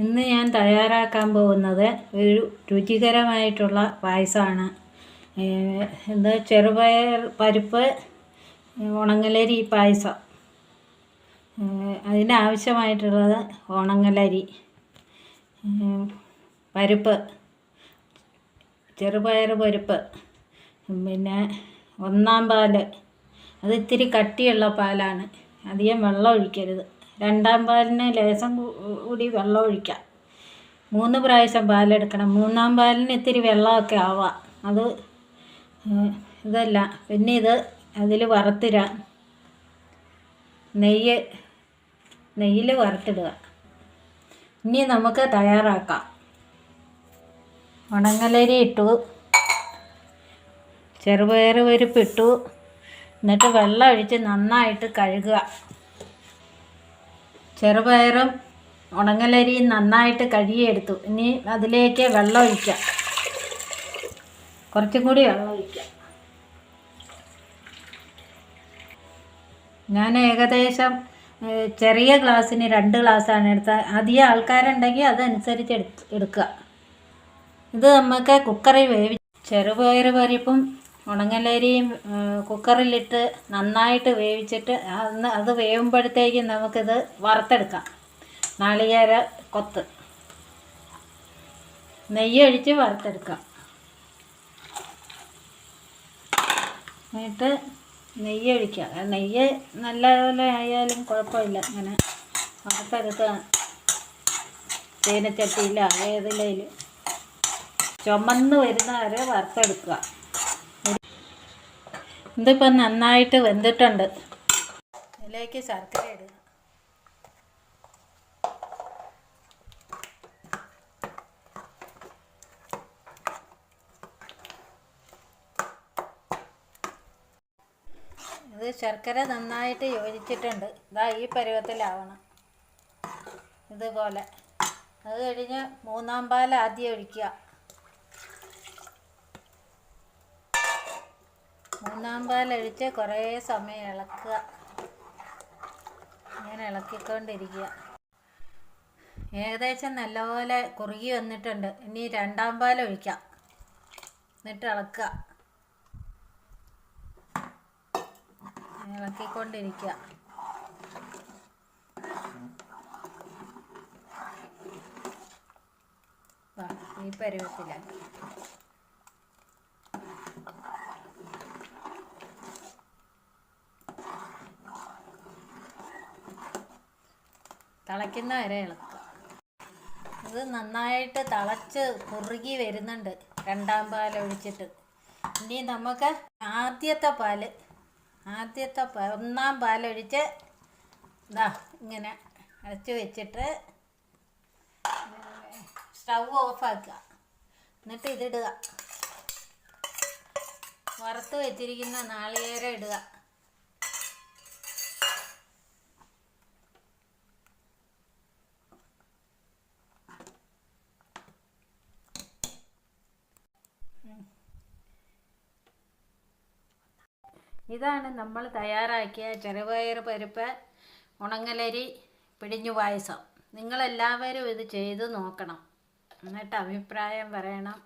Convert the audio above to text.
ഇന്ന് ഞാൻ തയ്യാറാക്കാൻ പോകുന്നത് ഒരു രുചികരമായിട്ടുള്ള പായസമാണ്. ഇത് ചെറുപയർ പരിപ്പ് ഉണങ്ങലരി പായസം. അതിനാവശ്യമായിട്ടുള്ളത് ഉണങ്ങലരി, പരിപ്പ്, ചെറുപയർ പരിപ്പ്, പിന്നെ ഒന്നാം പാല്. അത് ഇത്തിരി കട്ടിയുള്ള പാലാണ്, അധികം വെള്ളം ഒഴിക്കരുത്. രണ്ടാം പാലിന് ലേശം കൂടി വെള്ളം ഒഴിക്കാം. 3 പ്രാവശ്യം പാലെടുക്കണം. മൂന്നാം പാലിന് ഇത്തിരി വെള്ളമൊക്കെ ആവാം. അത് ഇതല്ല. പിന്നെ ഇത് അതിൽ വറുത്തിടാം. നെയ്യിൽ വറുത്തിടുക. ഇനി നമുക്ക് തയ്യാറാക്കാം. ഉണങ്ങലരി ഇട്ടു, ചെറുപയർ പരിപ്പ് ഇട്ടു. എന്നിട്ട് വെള്ളം ഒഴിച്ച് നന്നായിട്ട് കഴുകുക. ചെറുപയറും ഉണങ്ങലരിയും നന്നായിട്ട് കഴുകിയെടുത്തു. ഇനി അതിലേക്ക് വെള്ളം ഒഴിക്കാം. കുറച്ചും കൂടി വെള്ളം ഒഴിക്കാം. ഞാൻ ഏകദേശം ചെറിയ ഗ്ലാസ്സിന് 2 ഗ്ലാസ്സാണ് എടുത്തത്. അധികം ആൾക്കാരുണ്ടെങ്കിൽ അതനുസരിച്ച് എടുക്കുക. ഇത് നമുക്ക് കുക്കറിൽ ചെറുപയർ പരിപ്പും ഉണങ്ങലരിയും കുക്കറിലിട്ട് നന്നായിട്ട് വേവിച്ചിട്ട് അത് വേവുമ്പോഴത്തേക്കും നമുക്കിത് വറുത്തെടുക്കാം. നാളികേര കൊത്ത് നെയ്യൊഴിച്ച് വറുത്തെടുക്കാം. എന്നിട്ട് നെയ്യൊഴിക്കുക. നെയ്യ് നല്ലപോലെ ആയാലും കുഴപ്പമില്ല. ഇങ്ങനെ വറുത്തെടുക്കുക. ചീനച്ചട്ടിയില്ല ഏതിലേലും ചുമന്ന് വരുന്ന വരെ വറുത്തെടുക്കുക. ഇതിപ്പോൾ നന്നായിട്ട് വെന്തിട്ടുണ്ട്. ഇതിലേക്ക് ശർക്കര ഇടുക. ഇത് ശർക്കര നന്നായിട്ട് യോജിച്ചിട്ടുണ്ട്. ഇതാ ഈ പരുവത്തിലാവണം. ഇതുപോലെ. അത് കഴിഞ്ഞ് 3-ാം പാൽ ആദ്യം ഒഴിക്കുക. 3-ാം പാൽ ഒഴിച്ച് കുറേ സമയം ഇളക്കുക. ഇങ്ങനെ ഇളക്കിക്കൊണ്ടിരിക്കുക. ഏകദേശം നല്ലപോലെ കുറുകി വന്നിട്ടുണ്ട്. ഇനി 2-ാം പാൽ ഒഴിക്കാം. എന്നിട്ട് ഇളക്കുക. ഇളക്കിക്കൊണ്ടിരിക്കുക. ഈ പരുവത്തിലാക്കി. തിളയ്ക്കുന്ന വരെ ഇളക്കുക. ഇത് നന്നായിട്ട് തിളച്ച് കുറുകി വരുന്നുണ്ട് 2-ാം പാൽ ഒഴിച്ചിട്ട്. ഇനി നമുക്ക് ആദ്യത്തെ 1-ാം പാലൊഴിച്ച് ഇതാ ഇങ്ങനെ അടച്ച് വെച്ചിട്ട് സ്റ്റൗ ഓഫാക്കുക. എന്നിട്ട് ഇതിടുക. വറുത്ത് വെച്ചിരിക്കുന്ന നാളികേരം ഇടുക. ഇതാണ് നമ്മൾ തയ്യാറാക്കിയ ചെറുപയർ പരിപ്പ് ഉണങ്ങലരി പിഴിഞ്ഞു പായസം. നിങ്ങളെല്ലാവരും ഇത് ചെയ്ത് നോക്കണം. എന്നിട്ട് അഭിപ്രായം പറയണം.